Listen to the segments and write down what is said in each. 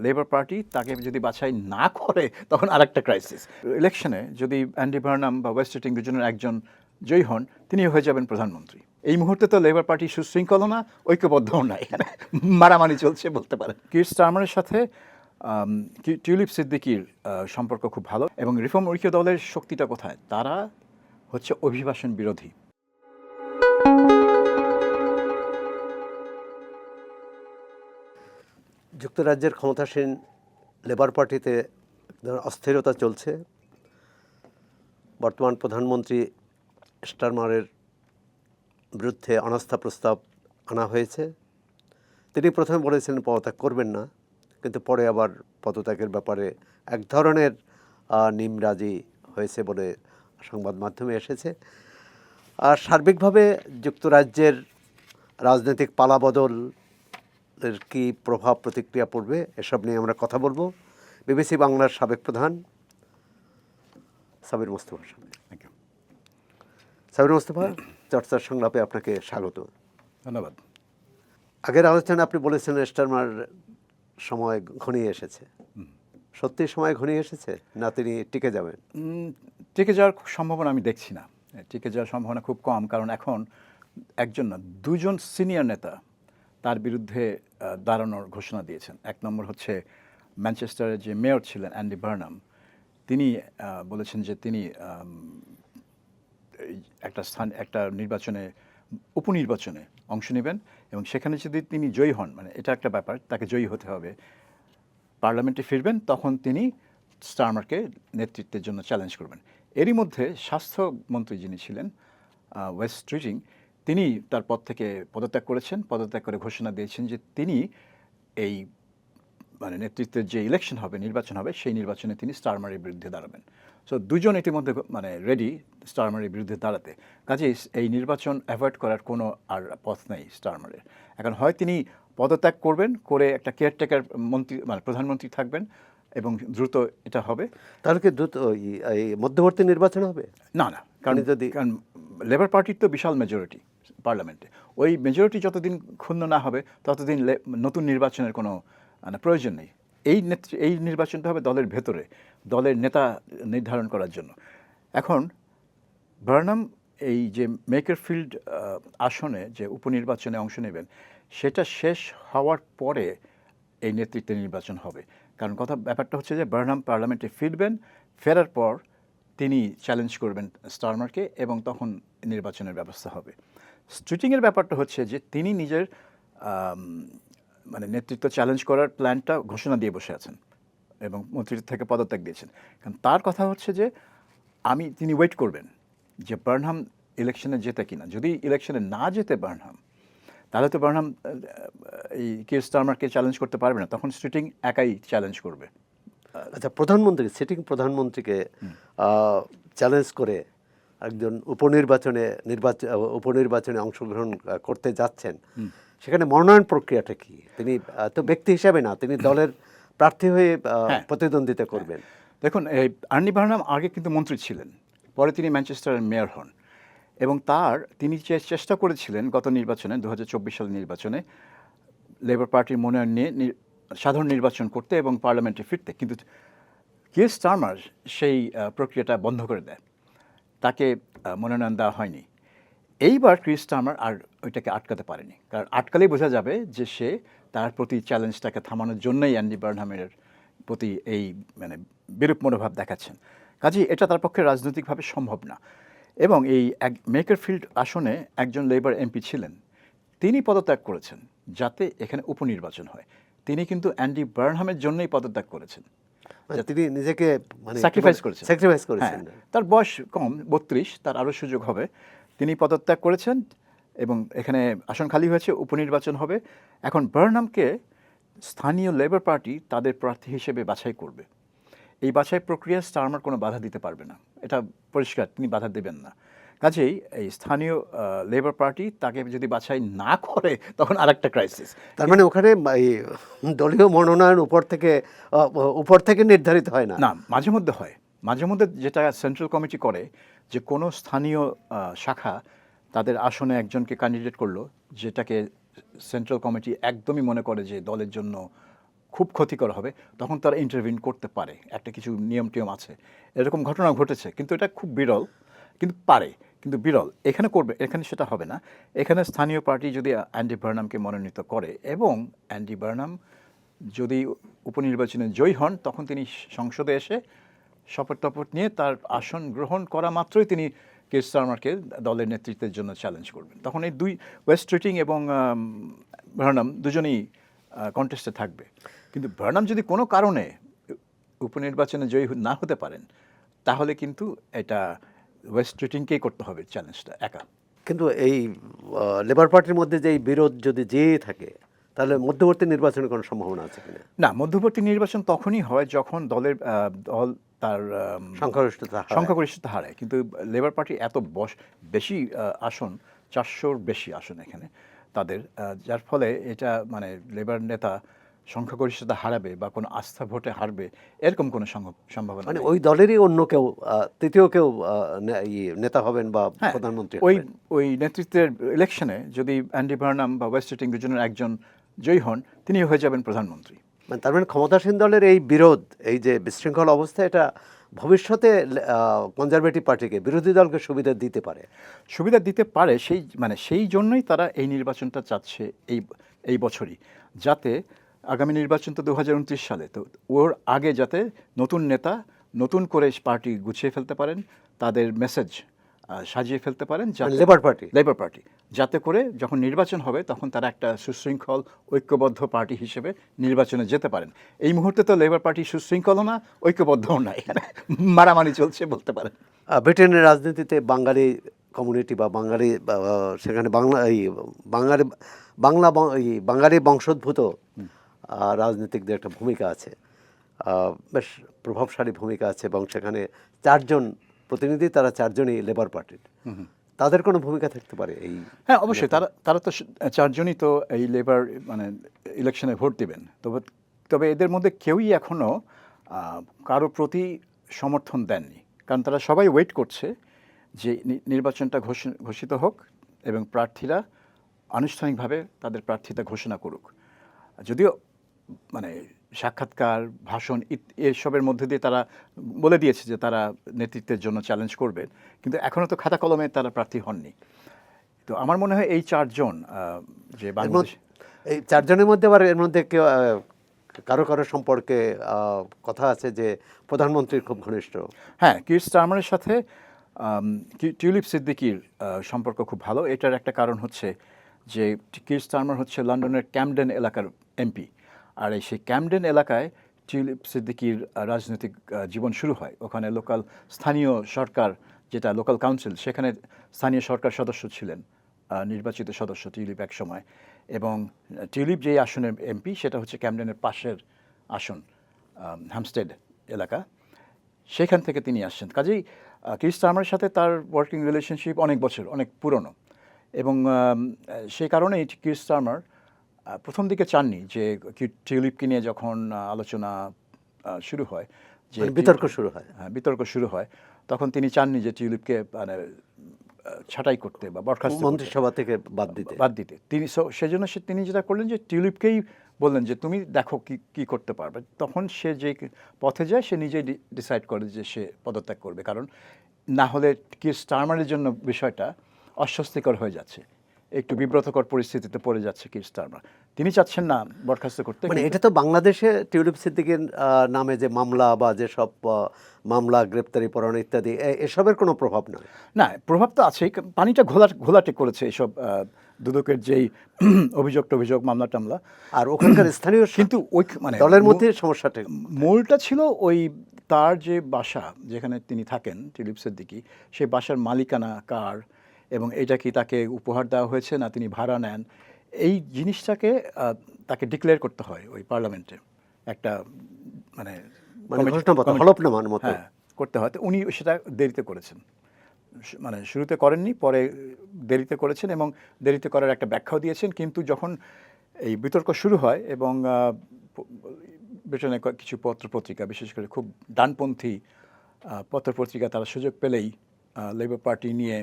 Labour party তাকে যদি বাছাই না করে তখন আরেকটা ক্রাইসিস। ইলেকশনে যদি অ্যান্ডি বার্নাম বা ওয়েস্ট স্ট্রিটিং দুজনের একজন জয়ী হন, তিনি হয়ে যাবেন প্রধানমন্ত্রী। এই মুহূর্তে তো লেবার পার্টি সুশৃঙ্খল না, ঐক্যবদ্ধও না, এখানে মারামারি চলছে বলতে পারেন। কির স্টারমারের সাথে টিউলিপ সিদ্দিকির সম্পর্ক খুব ভালো, এবং রিফর্ম ঐক্য দলের শক্তিটা কোথায়? তারা হচ্ছে অভিবাসন বিরোধী। যুক্তরাজ্যের ক্ষমতাসীন লেবার পার্টিতে অস্থিরতা চলছে। বর্তমান প্রধানমন্ত্রী স্টারমারের বিরুদ্ধে অনাস্থা প্রস্তাব আনা হয়েছে। তিনি প্রথমে বলেছিলেন পদত্যাগ করবেন না, কিন্তু পরে আবার পদত্যাগের ব্যাপারে এক ধরনের নিমরাজি হয়েছে বলে সংবাদ মাধ্যমে এসেছে। আর সার্বিকভাবে যুক্তরাজ্যের রাজনৈতিক পালাবদল এর কী প্রভাব প্রতিক্রিয়া পড়বে, এসব নিয়ে আমরা কথা বলবো বিবিসি বাংলার সাবেক প্রধান সাবির মোস্তফার সঙ্গে। সাবির মোস্তফা, চর্চার সংলাপে আপনাকে স্বাগত। ধন্যবাদ। আগের আলোচনায় আপনি বলেছেন স্টারমার সময় ঘনিয়ে এসেছে। সত্যি সময় ঘনিয়ে এসেছে, না তিনি টিকে যাবেন? টিকে যাওয়ার সম্ভাবনা আমি দেখছি না। টিকে যাওয়ার সম্ভাবনা খুব কম, কারণ এখন একজন না, দুজন সিনিয়র নেতা তার বিরুদ্ধে দাঁড়ানোর ঘোষণা দিয়েছেন। এক নম্বর হচ্ছে ম্যানচেস্টারের যে মেয়র ছিলেন অ্যান্ডি বার্নাম, তিনি বলেছেন যে তিনি একটা নির্বাচনে, উপনির্বাচনে অংশ নেবেন, এবং সেখানে যদি তিনি জয়ী হন, মানে এটা একটা ব্যাপার, তাকে জয়ী হতে হবে, পার্লামেন্টে ফিরবেন, তখন তিনি স্টারমারকে নেতৃত্বের জন্য চ্যালেঞ্জ করবেন। এরই মধ্যে স্বাস্থ্যমন্ত্রী যিনি ছিলেন ওয়েস্ট স্ট্রিটিং, তিনি তার পদ থেকে পদত্যাগ করেছেন। পদত্যাগ করে ঘোষণা দিয়েছেন যে তিনি এই মানে নেতৃত্বের যে ইলেকশন হবে, নির্বাচন হবে, সেই নির্বাচনে তিনি স্টারমারের বিরুদ্ধে দাঁড়াবেন। সো দুজন ইতিমধ্যে মানে রেডি স্টারমারের বিরুদ্ধে দাঁড়াতে। কাজেই এই নির্বাচন অ্যাভয়েড করার কোনো আর পথ নেই স্টারমারের। এখন হয় তিনি পদত্যাগ করবেন, করে একটা কেয়ারটেকার মন্ত্রী মানে প্রধানমন্ত্রী থাকবেন, এবং দ্রুত এটা হবে। তাহলে কি দ্রুত এই মধ্যবর্তী নির্বাচন হবে? না, কারণ লেবার পার্টির তো বিশাল মেজরিটি পার্লামেন্টে। ওই মেজরিটি যতদিন ক্ষুণ্ণ না হবে ততদিন নতুন নির্বাচনের কোনো প্রয়োজন নেই। এই নির্বাচনটা হবে দলের ভেতরে, দলের নেতা নির্ধারণ করার জন্য। এখন বার্নাম এই যে মেকারফিল্ড আসনে যে উপনির্বাচনে অংশ নেবেন, সেটা শেষ হওয়ার পরে এই নেতৃত্বের নির্বাচন হবে। কারণ ব্যাপারটা হচ্ছে যে বার্নাম পার্লামেন্টে ফিরবেন, ফেরার পর তিনি চ্যালেঞ্জ করবেন স্টারমারকে, এবং তখন নির্বাচনের ব্যবস্থা হবে। স্ট্রিটিংয়ের ব্যাপারটা হচ্ছে যে তিনি নিজের মানে নেতৃত্ব চ্যালেঞ্জ করার প্ল্যানটা ঘোষণা দিয়ে বসে আছেন, এবং মন্ত্রী থেকে পদত্যাগ দিয়েছেন। কারণ তার কথা হচ্ছে যে তিনি ওয়েট করবেন যে বার্নহাম ইলেকশনে জেতে কিনা। যদি ইলেকশনে না জেতে বার্নহাম, তাহলে তো বার্নহাম এই কির স্টারমারকে চ্যালেঞ্জ করতে পারবে না, তখন স্ট্রিটিং একাই চ্যালেঞ্জ করবে। আচ্ছা, সিটিং প্রধানমন্ত্রীকে চ্যালেঞ্জ করে একজন উপনির্বাচনে অংশগ্রহণ করতে যাচ্ছেন, সেখানে মনোনয়ন প্রক্রিয়াটা কি? তিনি তো ব্যক্তি হিসাবে না, তিনি দলের প্রার্থী হয়ে প্রতিদ্বন্দ্বিতা করবেন। দেখুন, এই অ্যান্ডি বার্নাম আগে কিন্তু মন্ত্রী ছিলেন, পরে তিনি ম্যানচেস্টারের মেয়র হন, এবং তিনি চেষ্টা করেছিলেন গত নির্বাচনে, 2024 সালের নির্বাচনে লেবার পার্টির মনোনয়ন নিয়ে সাধারণ নির্বাচন করতে এবং পার্লামেন্টে ফিরতে, কিন্তু কির স্টারমার সেই প্রক্রিয়াটা বন্ধ করে দেয়, তাকে মনোনয়ন দেওয়া হয়নি। এইবার কির স্টারমার আর ওইটাকে আটকাতে পারেনি, কারণ আটকালেই বোঝা যাবে যে সে তার প্রতি চ্যালেঞ্জটাকে থামানোর জন্যই অ্যান্ডি বার্নহামের প্রতি এই মানে বিরূপ মনোভাব দেখাচ্ছেন। কাজেই এটা তার পক্ষে রাজনৈতিকভাবে সম্ভব না। এবং এই মেকারফিল্ড আসনে একজন লেবার এমপি ছিলেন, তিনি পদত্যাগ করেছেন যাতে এখানে উপনির্বাচন হয়। তিনি কিন্তু অ্যান্ডি বার্নহামের জন্যই পদত্যাগ করেছেন, তিনি নিজেকে স্যাক্রিফাইস করেছেন। তার বয়স কম, 32, তার আরও সুযোগ হবে। তিনি পদত্যাগ করেছেন, এবং এখানে আসন খালি হয়েছে, উপনির্বাচন হবে। এখন বার্নহামকে স্থানীয় লেবার পার্টি তাদের প্রার্থী হিসেবে বাছাই করবে। এই বাছাই প্রক্রিয়া স্টারমার কোনো বাধা দিতে পারবে না, এটা পরিষ্কার, তিনি বাধা দেবেন না। কাজেই এই স্থানীয় লেবার পার্টি তাকে যদি বাছাই না করে তখন আরেকটা ক্রাইসিস। তার মানে ওখানে দলীয় মনোনয়ন উপর থেকে নির্ধারিত হয় না? না, মাঝে মধ্যে হয়। মাঝে মধ্যে যেটা সেন্ট্রাল কমিটি করে, যে কোনো স্থানীয় শাখা তাদের আসনে একজনকে ক্যান্ডিডেট করলো, যেটাকে সেন্ট্রাল কমিটি একদমই মনে করে যে দলের জন্য খুব ক্ষতিকর হবে তখন তারা ইন্টারভিন করতে পারে, একটা কিছু নিয়ম টিয়ম আছে, এরকম ঘটনা ঘটেছে, কিন্তু এটা খুব বিরল, কিন্তু পারে, কিন্তু বিরল। এখানে করবে, এখানে সেটা হবে না। এখানে স্থানীয় পার্টি যদি অ্যান্ডি বার্নামকে মনোনীত করে এবং অ্যান্ডি বার্নাম যদি উপনির্বাচনে জয়ী হন, তখন তিনি সংসদে এসে শপথ টপথ নিয়ে তার আসন গ্রহণ করা মাত্রই তিনি কির স্টারমারকে দলের নেতৃত্বের জন্য চ্যালেঞ্জ করবেন। তখন এই দুই, ওয়েস্ট্রিটিং এবং বার্নাম দুজনেই কন্টেস্টে থাকবে। কিন্তু বার্নাম যদি কোনো কারণে উপনির্বাচনে জয়ী না হতে পারেন, তাহলে কিন্তু এটা ওয়েস্ট্রিটিংকেই করতে হবে চ্যালেঞ্জটা একা। কিন্তু এই লেবার পার্টির মধ্যে যে এই বিরোধ যদি যেয়ে থাকে, তাহলে মধ্যবর্তী নির্বাচনের কোনো সম্ভাবনা আছে কিনা? না, মধ্যবর্তী নির্বাচন তখনই হয় যখন দল তার সংখ্যাগরিষ্ঠতা হারায়। কিন্তু লেবার পার্টি এত বেশি আসন, 400-র বেশি আসন এখানে তাদের, যার ফলে এটা মানে লেবার নেতা সংখ্যাগরিষ্ঠতা হারাবে বা কোনো আস্থা ভোটে হারবে এরকম কোনো সম্ভাবনা মানে নেই। ওই দলেরই অন্য কেউ, তৃতীয় কেউ নেতা হবেন বা হ্যাঁ, প্রধানমন্ত্রী ওই হবেন। ওই নেতৃত্বের ইলেকশনে যদি অ্যান্ডি বার্নাম বা ওয়েস্ট্রিটিং দুজনের একজন জয়ী হন, তিনি হয়ে যাবেন প্রধানমন্ত্রী। মানে তার মানে ক্ষমতাসীন দলের এই বিরোধ, এই যে বিশৃঙ্খল অবস্থা, এটা ভবিষ্যতে কনজারভেটিভ পার্টিকে, বিরোধী দলকে সুবিধা দিতে পারে। সুবিধা দিতে পারে, সেই জন্যই তারা এই নির্বাচনটা চাচ্ছে এই বছরই, যাতে আগামী নির্বাচন তো 2029 সালে, তো ওর আগে যাতে নতুন নেতা নতুন করে পার্টি গুছিয়ে ফেলতে পারেন, তাদের মেসেজ সাজিয়ে ফেলতে পারেন, লেবার পার্টি, যাতে করে যখন নির্বাচন হবে তখন তারা একটা সুশৃঙ্খল ঐক্যবদ্ধ পার্টি হিসেবে নির্বাচনে যেতে পারেন। এই মুহূর্তে তো লেবার পার্টি সুশৃঙ্খলও না, ঐক্যবদ্ধও না, এখানে মারামারি চলছে বলতে পারেন। ব্রিটেনের রাজনীতিতে বাঙালি কমিউনিটি বা বাঙালি সেখানে বাঙালি বংশোদ্ভূত রাজনীতিকদের একটা ভূমিকা আছে, বেশ প্রভাবশালী ভূমিকা আছে, এবং সেখানে 4 জন প্রতিনিধি, তারা 4জনই লেবার পার্টির। তাদের কোনো ভূমিকা থাকতে পারে এই? হ্যাঁ, অবশ্যই। তারা তো 4জনই তো এই লেবার মানে ইলেকশনে ভোট দিবেন। তবে এদের মধ্যে কেউই এখনও কারো প্রতি সমর্থন দেননি, কারণ তারা সবাই ওয়েট করছে যে নির্বাচনটা ঘোষিত হোক এবং প্রার্থীরা আনুষ্ঠানিকভাবে তাদের প্রার্থিতা ঘোষণা করুক। যদিও মানে সাক্ষাৎকার, ভাষণ এসবের মধ্যে দিয়ে তারা বলে দিয়েছে যে তারা নেতৃত্বের জন্য চ্যালেঞ্জ করবে, কিন্তু এখনও তো খাতা কলমে তারা প্রার্থী হননি। তো আমার মনে হয় এই 4জন যে বাংলাদেশ, এই 4জনের মধ্যে আবার এর মধ্যে কেউ কারো সম্পর্কে কথা আছে যে প্রধানমন্ত্রীর খুব ঘনিষ্ঠ। হ্যাঁ, কির স্টারমারের সাথে টিউলিপ সিদ্দিকির সম্পর্ক খুব ভালো। এটার একটা কারণ হচ্ছে যে কির স্টারমার হচ্ছে লন্ডনের ক্যামডেন এলাকার এমপি, আর সেই ক্যামডেন এলাকায় টিউলিপ সিদ্দিকির রাজনৈতিক জীবন শুরু হয়। ওখানে স্থানীয় সরকার, যেটা লোকাল কাউন্সিল, সেখানে স্থানীয় সরকার সদস্য ছিলেন, নির্বাচিত সদস্য টিউলিপ এক সময়। এবং টিউলিপ যেই আসনের এমপি, সেটা হচ্ছে ক্যামডেনের পাশের আসন, হ্যামস্টেড এলাকা, সেখান থেকে তিনি আসছেন। কাজেই কির স্টারমারের সাথে তার ওয়ার্কিং রিলেশনশিপ অনেক বছর, অনেক পুরনো, এবং সেই কারণেই কির স্টারমার প্রথম দিকে চাননি যে টিউলিপকে নিয়ে যখন আলোচনা শুরু হয়, যে বিতর্ক শুরু হয়, তখন তিনি চাননি যে টিউলিপকে মানে ছাঁটাই করতে বা বরখাস্ত মন্ত্রিসভা থেকে বাদ দিতে। তিনি সেজন্য তিনি যেটা করলেন যে টিউলিপকেই বললেন যে তুমি দেখো কি করতে পারবে। তখন সে যে পথে যায়, সে নিজেই ডিসাইড করে যে সে পদত্যাগ করবে, কারণ না হলে কির স্টারমারের জন্য বিষয়টা অস্বস্তিকর হয়ে যাচ্ছে, একটু বিব্রতকর পরিস্থিতিতে পড়ে যাচ্ছে কির স্টারমার। তিনি চাচ্ছেন না বরখাস্ত করতে। মানে এটা তো বাংলাদেশে টিউলিপ সিদ্দিকের নামে যে মামলা বা যেসব মামলা, গ্রেপ্তারি পরোয়ানা ইত্যাদি, এসবের কোনো প্রভাব নয়। না, প্রভাব তো আছেই। পানিটা ঘোলাটে করেছে এইসব দুদকের যেই অভিযোগ মামলা টামলা, আর ওখানকার স্থানীয় কিন্তু ওই মানে দলের মধ্যে সমস্যাটা মূলটা ছিল ওই তার যে বাসা, যেখানে তিনি থাকেন টিউলিপ সিদ্দিকী, সেই বাসার মালিকানা কার, এবং এটা কি তাকে উপহার দেওয়া হয়েছে না তিনি ভাড়া নেন, এই জিনিসটাকে তাকে ডিক্লেয়ার করতে হয় ওই পার্লামেন্টে, একটা মানে হলফনামার মতো করতে হয়। তো উনি সেটা দেরিতে করেছেন, মানে শুরুতে করেননি, পরে দেরিতে করেছেন, এবং দেরিতে করার একটা ব্যাখ্যাও দিয়েছেন। কিন্তু যখন এই বিতর্ক শুরু হয় এবং ব্রিটেনে কিছু পত্রপত্রিকা, বিশেষ করে খুব ডানপন্থী পত্রপত্রিকা, তারা সুযোগ পেলেই লেবার পার্টি নিয়ে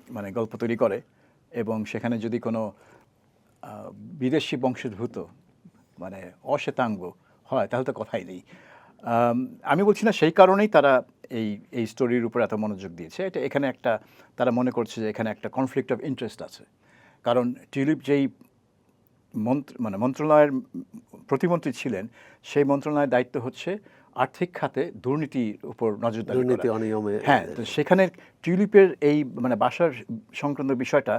মানে গল্প তৈরি করে, এবং সেখানে যদি কোনো বিদেশি বংশোদ্ভূত মানে অশ্বেতাঙ্গ হয় তাহলে তো কথাই নেই। আমি বলছি না সেই কারণেই তারা এই স্টোরির উপর এত মনোযোগ দিয়েছে। এখানে একটা তারা মনে করছে যে এখানে একটা কনফ্লিক্ট অফ ইন্টারেস্ট আছে। কারণ টিউলিপ যেই মন্ত্রণালয়ের প্রতিমন্ত্রী ছিলেন, সেই মন্ত্রণালয়ের দায়িত্ব হচ্ছে আর্থিক খাতে দুর্নীতির উপর নজরদারি করা। দুর্নীতি অনিয়মে হ্যাঁ, তো সেখানে টিউলিপের এই বাসার সংক্রান্ত বিষয়টা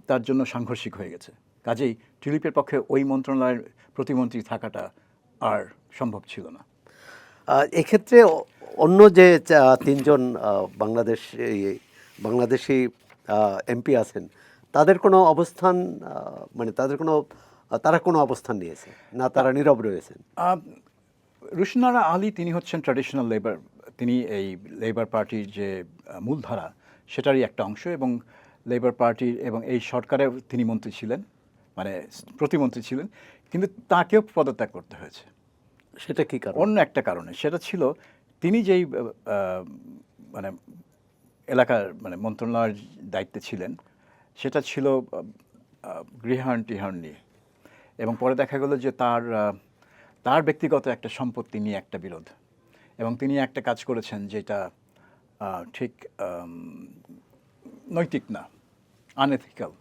তার জন্য সাংঘর্ষিক হয়ে গেছে। কাজেই টিউলিপের পক্ষে ওই মন্ত্রণালয়ের প্রতিমন্ত্রী থাকাটা আর সম্ভব ছিল না। এক্ষেত্রে অন্য যে তিনজন বাংলাদেশি এমপি আছেন, তাদের কোনো অবস্থান মানে তারা কোনো অবস্থান নিয়েছে না, তারা নীরব রয়েছেন? রুশনারা আলী তিনি হচ্ছেন ট্র্যাডিশনাল লেবার, তিনি এই লেবার পার্টির যে মূলধারা সেটারই একটা অংশ, এবং লেবার পার্টির এবং এই সরকারেও তিনি মন্ত্রী ছিলেন, মানে প্রতিমন্ত্রী ছিলেন, কিন্তু তাকেও পদত্যাগ করতে হয়েছে। সেটা কি কারণ? অন্য একটা কারণে, সেটা ছিল তিনি যেই মানে এলাকার মন্ত্রণালয়ের দায়িত্বে ছিলেন, সেটা ছিল গৃহায়ণ টিহায়ণ নিয়ে, এবং পরে দেখা গেল যে তার ব্যক্তিগত একটা সম্পত্তি নিয়ে একটা বিরোধ, এবং তিনি একটা কাজ করেছেন যেটা ঠিক নৈতিক না, আনএথিক্যাল।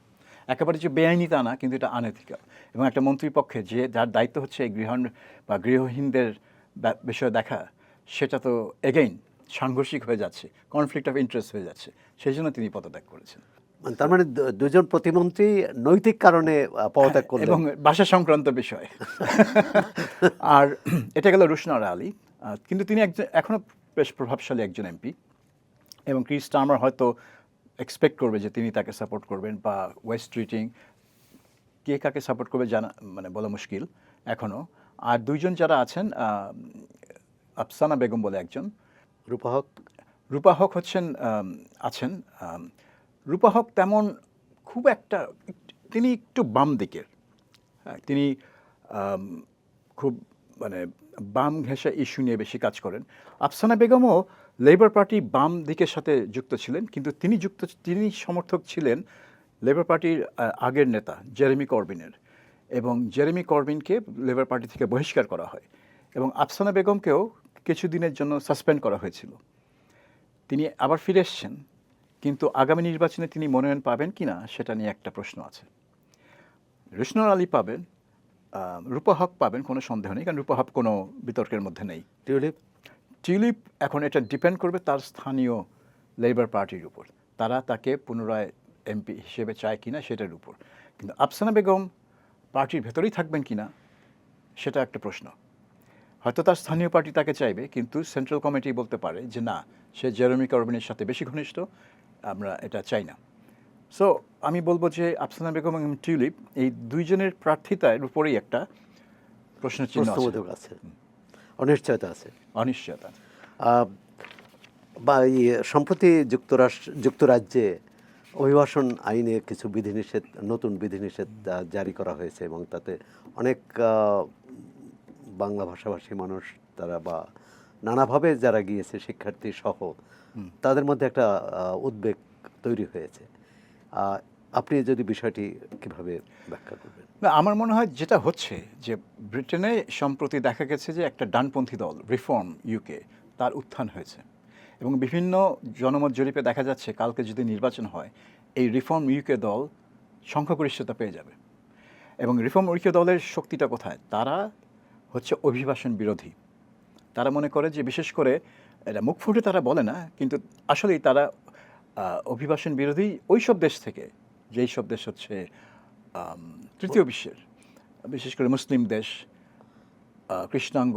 একেবারে যে বেআইনি তা না, কিন্তু এটা আনএথিক্যাল। এবং একটা মন্ত্রীর পক্ষে যার দায়িত্ব হচ্ছে এই গৃহায়ণ বা গৃহহীনদের বিষয় দেখা, সেটা তো এগেইন সাংঘর্ষিক হয়ে যাচ্ছে, কনফ্লিক্ট অফ ইন্টারেস্ট হয়ে যাচ্ছে, সেই জন্য তিনি পদত্যাগ করেছেন। তার মানে দুজন প্রতিমন্ত্রী নৈতিক কারণে পদত্যাগ করলেন এবং ভাষা সংক্রান্ত বিষয়। আর এটা গেল রুশনারা আলী, কিন্তু তিনি এখনো বেশ প্রভাবশালী একজন এমপি, এবং কির স্টারমার হয়তো এক্সপেক্ট করবে যে তিনি তাকে সাপোর্ট করবেন, বা ওয়েস্ট স্ট্রিটিং কে কাকে সাপোর্ট করবে জানা বলা মুশকিল এখনও। আর দুইজন যারা আছেন, আফসানা বেগম বলে একজন, রূপা হক আছেন। রূপা হক তেমন খুব একটা, তিনি একটু বাম দিকের, হ্যাঁ, তিনি খুব বাম ঘেঁষা ইস্যু নিয়ে বেশি কাজ করেন। আফসানা বেগমও লেবার পার্টি বাম দিকের সাথে যুক্ত ছিলেন, কিন্তু তিনি সমর্থক ছিলেন লেবার পার্টির আগের নেতা জেরেমি করবিনের, এবং জেরেমি করবিনকে লেবার পার্টি থেকে বহিষ্কার করা হয়, এবং আফসানা বেগমকেও কিছুদিনের জন্য সাসপেন্ড করা হয়েছিল। তিনি আবার ফিরে এসছেন, কিন্তু আগামী নির্বাচনে তিনি মনোনয়ন পাবেন কিনা সেটা নিয়ে একটা প্রশ্ন আছে। রুশনারা আলী পাবেন, রূপা হক পাবেন, কোনো সন্দেহ নেই, কারণ রূপা হক কোনো বিতর্কের মধ্যে নেই। টিউলিপ এখন এটা ডিপেন্ড করবে তার স্থানীয় লেবার পার্টির উপর, তারা তাকে পুনরায় এমপি হিসেবে চায় কিনা সেটার উপর। কিন্তু আফসানা বেগম পার্টির ভেতরেই থাকবেন কিনা সেটা একটা প্রশ্ন। হয়তো তার স্থানীয় পার্টি তাকে চাইবে, কিন্তু সেন্ট্রাল কমিটি বলতে পারে যে না, সে জেরেমি করবিনের সাথে বেশি ঘনিষ্ঠ, আমরা এটা চাই না। সো আমি বলবো যে আফসানা বেগম এবং টিউলিপ এই দুইজনের প্রার্থিতার উপরেই একটা প্রশ্নচিহ্ন আছে, অনিশ্চয়তা আছে। অনিশ্চয়তা। বা সম্প্রতি যুক্তরাজ্যে অভিবাসন আইনে কিছু নতুন বিধিনিষেধ জারি করা হয়েছে, এবং তাতে অনেক বাংলা ভাষাভাষী মানুষ তারা বা নানাভাবে যারা গিয়েছে শিক্ষার্থী সহ, তাদের মধ্যে একটা উদ্বেগ তৈরি হয়েছে। আপনি যদি বিষয়টি কিভাবে ব্যাখ্যা করবেন? না, আমার মনে হয় যেটা হচ্ছে যে ব্রিটেনে সম্প্রতি দেখা গেছে যে একটা ডানপন্থী দল রিফর্ম ইউকে, তার উত্থান হয়েছে, এবং বিভিন্ন জনমত জরিপে দেখা যাচ্ছে কালকে যদি নির্বাচন হয়, এই রিফর্ম ইউকে দল সংখ্যাগরিষ্ঠতা পেয়ে যাবে। এবং রিফর্ম ইউকে দলের শক্তিটা কোথায়? তারা হচ্ছে অভিবাসন বিরোধী। তারা মনে করে যে, বিশেষ করে এটা মুখ ফুটে তারা বলে না, কিন্তু আসলেই তারা অভিবাসন বিরোধী ওই সব দেশ থেকে, যেই সব দেশ হচ্ছে তৃতীয় বিশ্বের, বিশেষ করে মুসলিম দেশ, কৃষ্ণাঙ্গ,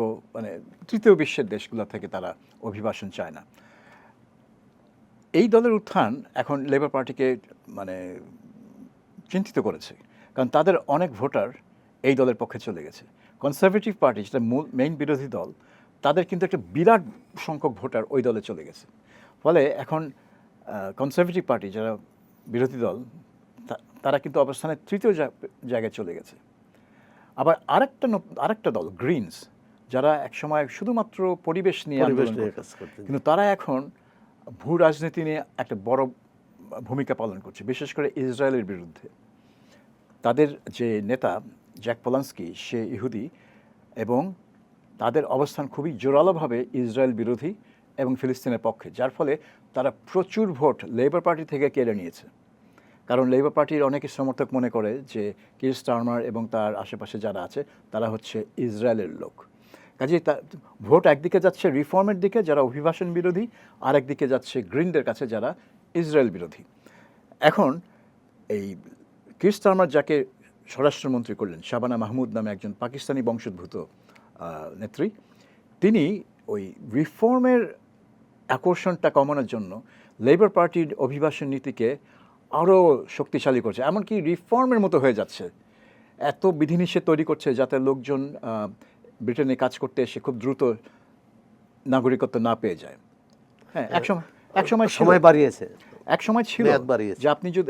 তৃতীয় বিশ্বের দেশগুলো থেকে তারা অভিবাসন চায় না। এই দলের উত্থান এখন লেবার পার্টিকে চিন্তিত করেছে, কারণ তাদের অনেক ভোটার এই দলের পক্ষে চলে গেছে। কনজারভেটিভ পার্টি, যেটা মেইন বিরোধী দল, তাদের কিন্তু একটা বিরাট সংখ্যক ভোটার ওই দলে চলে গেছে। ফলে এখন কনজারভেটিভ পার্টি, যারা বিরোধী দল, তারা কিন্তু অবস্থানে তৃতীয় জায়গায় চলে গেছে। আবার আরেকটা দল গ্রিনস, যারা একসময় শুধুমাত্র পরিবেশ নিয়ে কাজ করতেন, কিন্তু তারা এখন ভূ রাজনীতি নিয়ে একটা বড় ভূমিকা পালন করছে, বিশেষ করে ইসরায়েলের বিরুদ্ধে। তাদের যে নেতা জ্যাক পোলান্সকি সে ইহুদি এবং তাদের অবস্থান খুবই জোরালোভাবে ইসরায়েল বিরোধী এবং ফিলিস্তিনের পক্ষে, যার ফলে তারা প্রচুর ভোট লেবার পার্টি থেকে কেড়ে নিয়েছে। কারণ লেবার পার্টির অনেকে সমর্থক মনে করে যে কির স্টারমার এবং তার আশেপাশে যারা আছে তারা হচ্ছে ইসরায়েলের লোক। কাজেই ভোট একদিকে যাচ্ছে রিফর্মের দিকে যারা অভিবাসন বিরোধী, আর একদিকে যাচ্ছে গ্রিনদের কাছে যারা ইসরায়েল বিরোধী। এখন এই কির স্টারমার যাকে স্বরাষ্ট্রমন্ত্রী করলেন, শাবানা মাহমুদ নামে একজন পাকিস্তানি বংশোদ্ভূত নেত্রী, তিনি ওই রিফর্মের আকর্ষণটা কমানোর জন্য লেবার পার্টির অভিবাসন নীতিকে আরও শক্তিশালী করছে, এমনকি রিফর্মের মতো হয়ে যাচ্ছে। এত বিধিনিষেধ তৈরি করছে যাতে লোকজন ব্রিটেনে কাজ করতে এসে খুব দ্রুত নাগরিকত্ব না পেয়ে যায়। হ্যাঁ, সময় বাড়িয়েছে, এক সময় ছিল যে আপনি যদি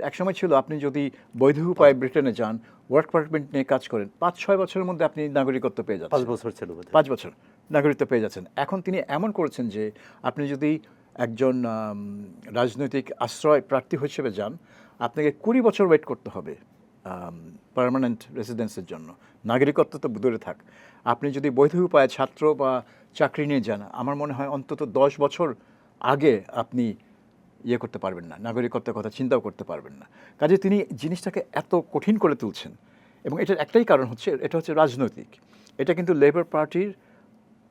আপনি যদি বৈধ উপায়ে ব্রিটেনে যান, ওয়ার্ক পারমিট নিয়ে কাজ করেন, 5-6 বছরের মধ্যে আপনি নাগরিকত্ব পেয়ে যাচ্ছেন। 5 বছর ছিল, 5 বছর নাগরিকত্ব পেয়ে যাচ্ছেন। এখন তিনি এমন করেছেন যে আপনি যদি একজন রাজনৈতিক আশ্রয় প্রার্থী হিসেবে যান, আপনাকে 20 বছর ওয়েট করতে হবে পার্মানেন্ট রেসিডেন্সের জন্য। নাগরিকত্ব তো দূরে থাক, আপনি যদি বৈধ উপায়ে ছাত্র বা চাকরি নিয়ে যান, আমার মনে হয় অন্তত 10 বছর আগে আপনি করতে পারবেন না, নাগরিকত্বের কথা চিন্তাও করতে পারবেন না। কাজে তিনি জিনিসটাকে এত কঠিন করে তুলছেন, এবং এটার একটাই কারণ হচ্ছে এটা হচ্ছে রাজনৈতিক। এটা কিন্তু লেবার পার্টির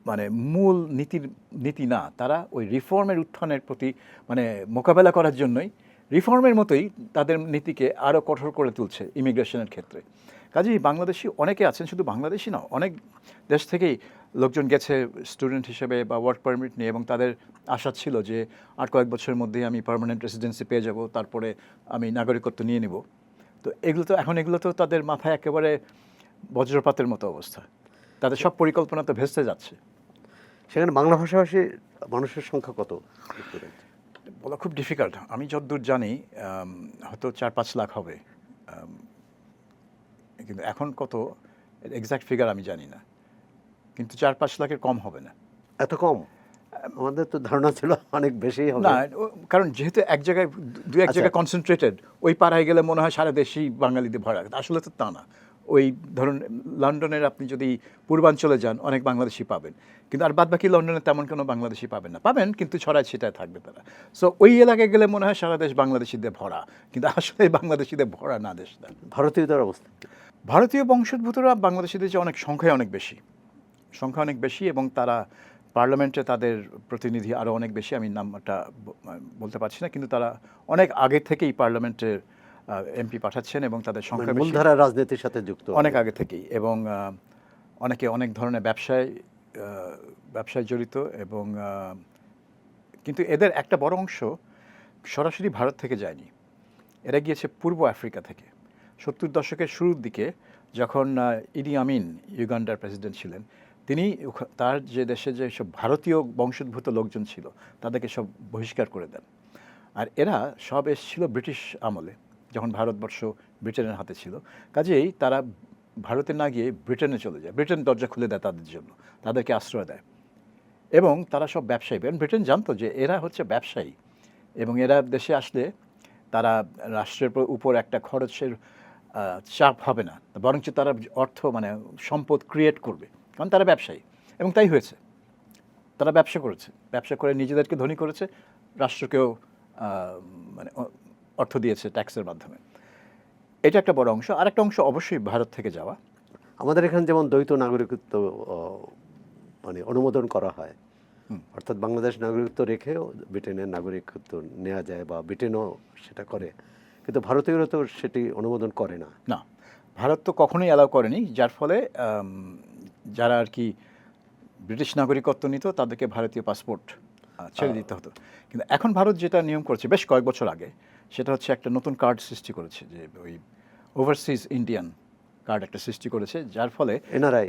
মানে মূল নীতি না। তারা ওই রিফর্মের উত্থানের প্রতি মানে মোকাবেলা করার জন্যই রিফর্মের মতোই তাদের নীতিকে আরও কঠোর করে তুলছে ইমিগ্রেশনের ক্ষেত্রে। কাজেই বাংলাদেশি অনেকে আছেন, শুধু বাংলাদেশি না, অনেক দেশ থেকেই লোকজন গেছে স্টুডেন্ট হিসেবে বা ওয়ার্ক পারমিট নিয়ে, এবং তাদের আশা ছিল যে আর কয়েক বছরের মধ্যেই আমি পার্মানেন্ট রেসিডেন্সি পেয়ে যাব, তারপরে আমি নাগরিকত্ব নিয়ে নিব। তো এগুলো তো তাদের মাথায় একেবারে বজ্রপাতের মতো অবস্থা, তাদের সব পরিকল্পনা তো ভেস্তে যাচ্ছে। সেখানে বাংলা ভাষাভাষী মানুষের সংখ্যা কত বলা খুব ডিফিকাল্ট। আমি যতদূর জানি হয়তো 4-5 লাখ হবে, কিন্তু এখন কত এক্সাক্ট ফিগার আমি জানি না, কিন্তু 4-5 লাখের কম হবে না। এত কম? আমাদের তো ধারণা ছিল অনেক বেশি হবে। না, কারণ যেহেতু এক জায়গায় এক জায়গায় কনসেন্ট্রেটেড, ওই পাড়ায় গেলে মনে হয় সারা দেশই বাঙালিতে ভরা, আসলে তো তা না। ওই ধরুন লন্ডনের আপনি যদি পূর্বাঞ্চলে যান অনেক বাংলাদেশি পাবেন, কিন্তু আর বাদ বাকি লন্ডনে তেমন কোনো বাংলাদেশি পাবেন না, পাবেন কিন্তু ছড়ায় ছিটায় থাকবে তারা। সো ওই এলাকায় গেলে মনে হয় সারা দেশ বাংলাদেশিদের ভরা, কিন্তু আসলে বাংলাদেশিদের ভরা না দেশটা। ভারতীয়দের অবস্থা, ভারতীয় বংশোদ্ভূতরা বাংলাদেশিদের যে সংখ্যা অনেক বেশি, এবং তারা পার্লামেন্টে তাদের প্রতিনিধি আরও অনেক বেশি। আমি নামটা বলতে পারছি না, কিন্তু তারা অনেক আগে থেকেই পার্লামেন্টের এমপি পাঠাচ্ছেন এবং তাদের সংখ্যা বেশি, মূলধারা রাজনীতির সাথে যুক্ত অনেক আগে থেকেই, এবং অনেকে অনেক ধরনের ব্যবসায় জড়িত। এবং কিন্তু এদের একটা বড় অংশ সরাসরি ভারত থেকে যায়নি, এরা গিয়েছে পূর্ব আফ্রিকা থেকে। 70 দশকের শুরুর দিকে যখন ইদি আমিন ইউগান্ডার প্রেসিডেন্ট ছিলেন, তিনি তার যে দেশে যে সব ভারতীয় বংশোদ্ভূত লোকজন ছিল তাদেরকে সব বহিষ্কার করে দেন। আর এরা সব এসেছিল ব্রিটিশ আমলে, যখন ভারতবর্ষ ব্রিটেনের হাতে ছিল। কাজেই তারা ভারতে না গিয়ে ব্রিটেনে চলে যায়, ব্রিটেন দরজা খুলে দেয় তাদের জন্য, তাদেরকে আশ্রয় দেয়। এবং তারা সব ব্যবসায়ী, ব্রিটেন জানতো যে এরা হচ্ছে ব্যবসায়ী, এবং এরা দেশে আসলে তারা রাষ্ট্রের উপর একটা খরচের চাপ হবে না, বরঞ্চ তারা মানে সম্পদ ক্রিয়েট করবে, কারণ তারা ব্যবসায়ী। এবং তাই হয়েছে, তারা ব্যবসা করে নিজেদেরকে ধনী করেছে, রাষ্ট্রকেও মানে অর্থ দিয়েছে ট্যাক্সের মাধ্যমে। এটা একটা বড় অংশ। আর একটা অংশ অবশ্যই ভারত থেকে যাওয়া। আমাদের এখানে যেমন দ্বৈত নাগরিকত্ব মানে অনুমোদন করা হয়, অর্থাৎ বাংলাদেশ নাগরিকত্ব রেখেও ব্রিটেনের নাগরিকত্ব নেওয়া যায়, বা ব্রিটেনও সেটা করে, কিন্তু ভারতীয়রা তো সেটি অনুমোদন করে না। না, ভারত তো কখনোই অ্যালাউ করেনি, যার ফলে যারা আর কি ব্রিটিশ নাগরিকত্ব নিত তাদেরকে ভারতীয় পাসপোর্ট ছেড়ে দিতে হতো। কিন্তু এখন ভারত যেটা নিয়ম করেছে বেশ কয়েক বছর আগে, সেটা হচ্ছে একটা নতুন কার্ড সৃষ্টি করেছে, যে ওই ওভারসিজ ইন্ডিয়ান কার্ড একটা সৃষ্টি করেছে, যার ফলে এনআরআই,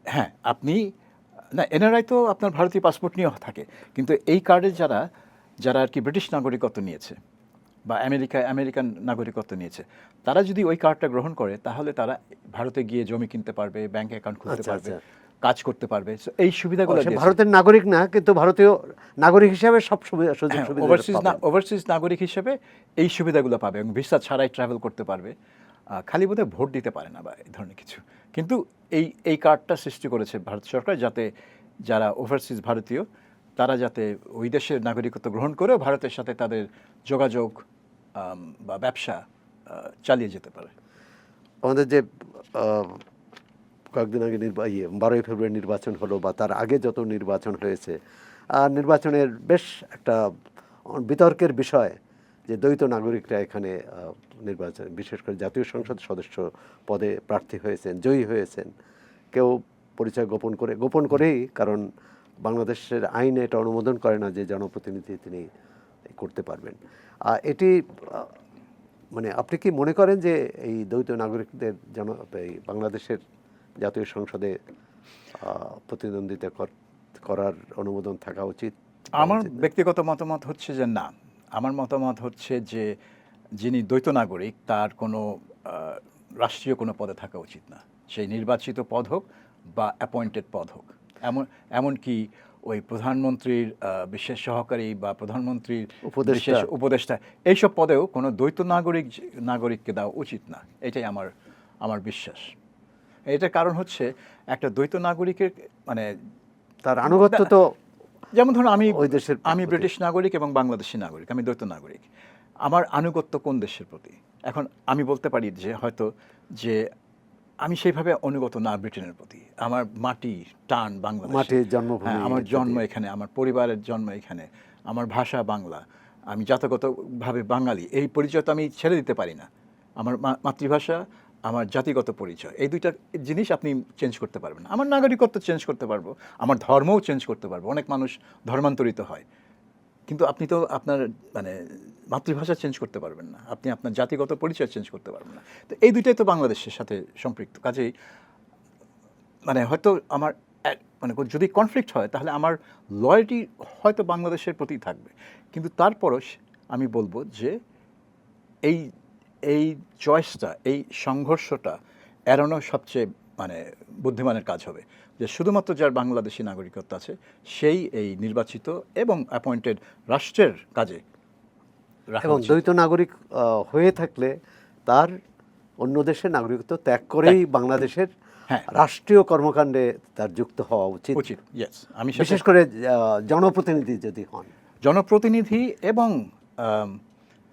হ্যাঁ আপনি না, এনআরআই তো আপনার ভারতীয় পাসপোর্ট নিয়েও থাকে, কিন্তু এই কার্ডে যারা আর কি ব্রিটিশ নাগরিকত্ব নিয়েছে বা আমেরিকান নাগরিকত্ব নিয়েছে, তারা যদি ওই কার্ডটা গ্রহণ করে তাহলে তারা ভারতে গিয়ে জমি কিনতে পারবে, ব্যাংক অ্যাকাউন্ট খুলতে পারবে, কাজ করতে পারবে। এই সুবিধাগুলো ভারতের নাগরিক না, কিন্তু ভারতীয় নাগরিক হিসেবে সব সুবিধা ওভারসিজ নাগরিক হিসেবে এই সুবিধাগুলো পাবে, এবং ভিসা ছাড়াই ট্রাভেল করতে পারবে। খালি বোধহয় ভোট দিতে পারে না বা এই ধরনের কিছু। কিন্তু এই কার্ডটা সৃষ্টি করেছে ভারত সরকার, যাতে যারা ওভারসিজ ভারতীয় তারা যাতে ওই দেশের নাগরিকত্ব গ্রহণ করেও ভারতের সাথে তাদের যোগাযোগ বা ব্যবসা চালিয়ে যেতে পারে। আমাদের যে কয়েকদিন আগে 12ই ফেব্রুয়ারি নির্বাচন হলো বা তার আগে যত নির্বাচন হয়েছে, নির্বাচনের বেশ একটা বিতর্কের বিষয় যে দ্বৈত নাগরিকরা এখানে নির্বাচন, বিশেষ করে জাতীয় সংসদ সদস্য পদে প্রার্থী হয়েছেন, জয়ী হয়েছেন। কেউ পরিচয় গোপন করেই, কারণ বাংলাদেশের আইনে এটা অনুমোদন করে না যে জনপ্রতিনিধি তিনি করতে পারবেন। এটি মানে আপনি কি মনে করেন যে এই দ্বৈত নাগরিকদের এই বাংলাদেশের জাতীয় সংসদে প্রতিদ্বন্দ্বিতা করার অনুমোদন থাকা উচিত? আমার ব্যক্তিগত মতামত হচ্ছে যে না। আমার মতামত হচ্ছে যে যিনি দ্বৈত নাগরিক তার কোনো রাষ্ট্রীয় কোনো পদে থাকা উচিত না, সেই নির্বাচিত পদ হোক বা অ্যাপয়েন্টেড পদ হোক। এমনকি ওই প্রধানমন্ত্রীর বিশেষ সহকারী বা প্রধানমন্ত্রীর বিশেষ উপদেষ্টা এইসব পদেও কোনো দ্বৈত নাগরিককে দেওয়া উচিত না। এটাই আমার বিশ্বাস। এটার কারণ হচ্ছে একটা দ্বৈত নাগরিকের মানে তার আনুগত্য তো, যেমন ধরুন আমি ব্রিটিশ নাগরিক এবং বাংলাদেশি নাগরিক, আমি দ্বৈত নাগরিক। আমার আনুগত্য কোন দেশের প্রতি? এখন আমি বলতে পারি যে হয়তো যে আমি সেইভাবে অনুগত না ব্রিটেনের প্রতি। আমার মাটি টান বাংলাদেশ, মাটির জন্মভূমি, আমার জন্ম এখানে, আমার পরিবারের জন্ম এখানে, আমার ভাষা বাংলা, আমি জাতিগতভাবে বাঙালি, এই পরিচয় তো আমি ছেড়ে দিতে পারি না। আমার মাতৃভাষা, আমার জাতিগত পরিচয়, এই দুইটা জিনিস আপনি চেঞ্জ করতে পারবেন না। আমার নাগরিকত্ব চেঞ্জ করতে পারবো, আমার ধর্মও চেঞ্জ করতে পারবো। অনেক মানুষ ধর্মান্তরিত হয়, কিন্তু আপনি তো আপনার মানে মাতৃভাষা চেঞ্জ করতে পারবেন না, আপনি আপনার জাতিগত পরিচয় চেঞ্জ করতে পারবেন না। তো এই দুইটাই তো বাংলাদেশের সাথে সম্পৃক্ত। কাজেই মানে হয়তো আমার মানে যদি কনফ্লিক্ট হয় তাহলে আমার লয়ালটি হয়তো বাংলাদেশের প্রতি থাকবে, কিন্তু তারপরও আমি বলবো যে এই চয়েসটা, এই সংঘর্ষটা এড়ানো সবচেয়ে মানে বুদ্ধিমানের কাজ হবে। যে শুধুমাত্র যার বাংলাদেশি নাগরিকত্ব আছে সেই এই নির্বাচিত এবং অ্যাপয়েন্টেড রাষ্ট্রের কাজে এবং দ্বৈত নাগরিক হয়ে থাকলে তার অন্য দেশের নাগরিকত্ব ত্যাগ করেই বাংলাদেশের রাষ্ট্রীয় কর্মকাণ্ডে তার যুক্ত হওয়া উচিত। আমি বিশেষ করে জনপ্রতিনিধি যদি হন, জনপ্রতিনিধি এবং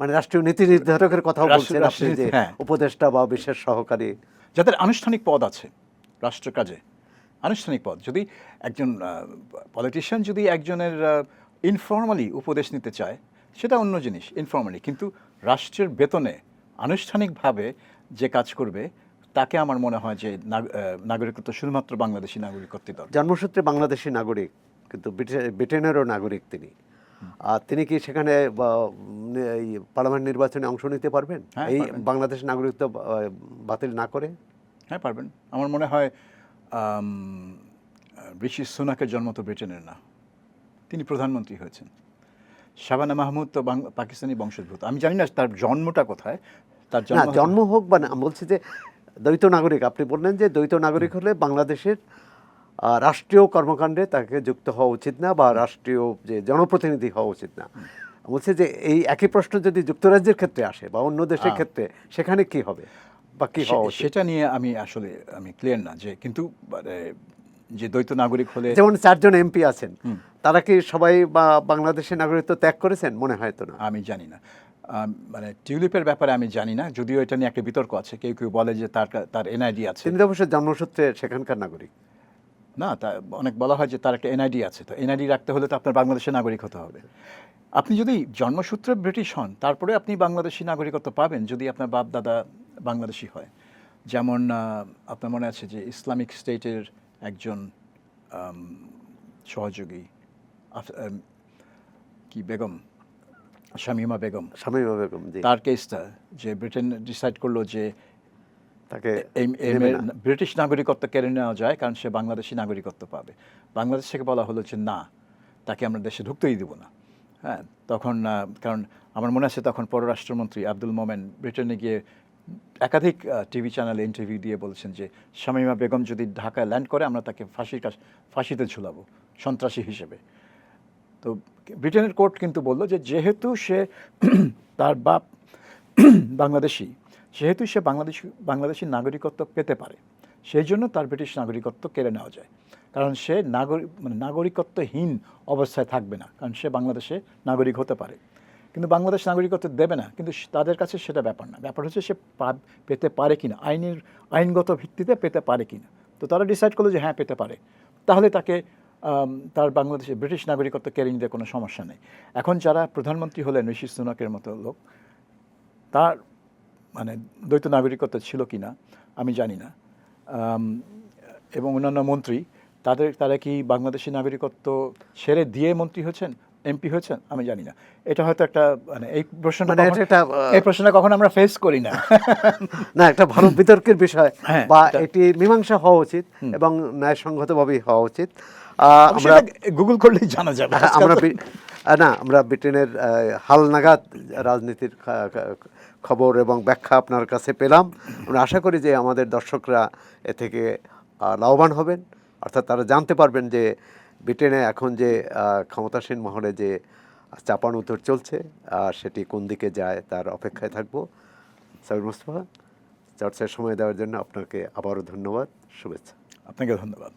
মানে রাষ্ট্রীয় নীতি নির্ধারকের কথা বলছেন আপনি, যে উপদেষ্টা বা বিশেষ সহকারী, যাদের আনুষ্ঠানিক পদ আছে রাষ্ট্র কাজে, আনুষ্ঠানিক পদ। যদি একজন পলিটিশিয়ান যদি একজনের ইনফর্মালি উপদেশ নিতে চায় সেটা অন্য জিনিস, ইনফর্মালি, কিন্তু রাষ্ট্রের বেতনে আনুষ্ঠানিকভাবে যে কাজ করবে তাকে আমার মনে হয় যে নাগরিকত্ব শুধুমাত্র বাংলাদেশি নাগরিকত্বই দরকার। জন্মসূত্রে বাংলাদেশি নাগরিক, কিন্তু ব্রিটেনেরও নাগরিক তিনি। আর তিনি কি সেখানে পার্লামেন্ট নির্বাচনে অংশ নিতে পারবেন এই বাংলাদেশ নাগরিকত্ব বাতিল না করে? হ্যাঁ, পারবেন। আমার মনে হয় ঋষি সুনাকের জন্ম তো ব্রিটেনের না, তিনি প্রধানমন্ত্রী হয়েছেন। শাবানা মাহমুদ তো পাকিস্তানি বংশোদ্ভূত। আমি জানি না তার জন্মটা কোথায়, তার জন্ম হোক বা না, বলছি যে দ্বৈত নাগরিক, আপনি বললেন যে দ্বৈত নাগরিক হলে বাংলাদেশের রাষ্ট্রীয় কর্মকাণ্ডে তাকে যুক্ত হওয়া উচিত না বা রাষ্ট্রীয় যে জনপ্রতিনিধি হওয়া উচিত না। বলছে যে এই একই প্রশ্ন যদি যুক্তরাজ্যের ক্ষেত্রে আসে বা অন্য দেশের ক্ষেত্রে, সেখানে কি হবে বা কি হওয়া উচিত? সেটা নিয়ে আমি ক্লিয়ার না, যে কিন্তু যে দ্বৈত নাগরিক হলে, যেমন 4 জন এমপি আছেন, তারা কি সবাই বা বাংলাদেশের নাগরিকত্ব ত্যাগ করেছেন? মনে হয় তো না। আমি জানি না, মানে টিউলিপের ব্যাপারে আমি জানি না, যদিও এটা নিয়ে একটা বিতর্ক আছে। কেউ কেউ বলে যে তার এনআইডি আছে। তিনি অবশ্য জন্মসূত্রে সেখানকার নাগরিক না, তা অনেক বলা হয় যে তার একটা এনআইডি আছে। তো এনআইডি রাখতে হলে তো আপনার বাংলাদেশের নাগরিক হতে হবে। আপনি যদি জন্মসূত্রে ব্রিটিশ হন তারপরে আপনি বাংলাদেশি নাগরিকত্ব পাবেন যদি আপনার বাপ দাদা বাংলাদেশি হয়। যেমন আপনার মনে আছে যে ইসলামিক স্টেটের একজন সহযোগী কি বেগম, শামীমা বেগম, তার কেসটা যে ব্রিটেন ডিসাইড করলো যে তাকে ব্রিটিশ নাগরিকত্ব কেড়ে নেওয়া যায় কারণ সে বাংলাদেশি নাগরিকত্ব পাবে। বাংলাদেশ থেকে বলা হলো যে না, তাকে আমরা দেশে ঢুকতেই দেবো না। হ্যাঁ, তখন কারণ আমার মনে আছে তখন পররাষ্ট্রমন্ত্রী আব্দুল মোমেন ব্রিটেনে গিয়ে একাধিক টিভি চ্যানেলে ইন্টারভিউ দিয়ে বলছেন যে শামীমা বেগম যদি ঢাকায় ল্যান্ড করে আমরা তাকে ফাঁসিতে ঝুলাবো সন্ত্রাসী হিসেবে। তো ব্রিটেনের কোর্ট কিন্তু বলল যে যেহেতু সে তার বাপ বাংলাদেশি, সেহেতু সে বাংলাদেশি নাগরিকত্ব পেতে পারে, সেই জন্য তার ব্রিটিশ নাগরিকত্ব কেড়ে নেওয়া যায়। কারণ সে নাগরিকত্বহীন অবস্থায় থাকবে না, কারণ সে বাংলাদেশে নাগরিক হতে পারে। কিন্তু বাংলাদেশ নাগরিকত্ব দেবে না, কিন্তু তাদের কাছে সেটা ব্যাপার না, ব্যাপার হচ্ছে সে পেতে পারে কিনা, আইনগত ভিত্তিতে পেতে পারে কিনা। তো তারা ডিসাইড করলো যে হ্যাঁ পেতে পারে, তাহলে তাকে তার বাংলাদেশে ব্রিটিশ নাগরিকত্ব কেড়ে নিতে কোনো সমস্যা নেই। এখন যারা প্রধানমন্ত্রী হলেন ঋষি সুনাকের মতো লোক, তার মানে দ্বৈত নাগরিকত্ব ছিল কি না আমি জানি না, এবং অন্যান্য মন্ত্রী তারা কি বাংলাদেশি নাগরিকত্ব ছেড়ে দিয়ে মন্ত্রী হয়েছেন, এমপি হয়েছেন, আমি জানি না। এটা হয়তো একটা মানে এই প্রশ্নটা কখন আমরা ফেস করি না। না, একটা ভালো বিতর্কের বিষয়, হ্যাঁ, বা এটি মীমাংসা হওয়া উচিত এবং ন্যায়সঙ্গতভাবেই হওয়া উচিত। আমরা গুগল করলেই জানা যাবে। আমরা ব্রিটেনের হালনাগাদ রাজনীতির খবর এবং ব্যাখ্যা আপনার কাছে পেলাম। আমরা আশা করি যে আমাদের দর্শকরা এ থেকে লাভবান হবেন, অর্থাৎ তারা জানতে পারবেন যে ব্রিটেনে এখন যে ক্ষমতাসীন মহলে যে চাপানোতর চলছে সেটি কোন দিকে যায় তার অপেক্ষায় থাকবো। সাবির মুস্তফা, চর্চায় সময় দেওয়ার জন্য আপনাকে আবারও ধন্যবাদ, শুভেচ্ছা। আপনাকে ধন্যবাদ।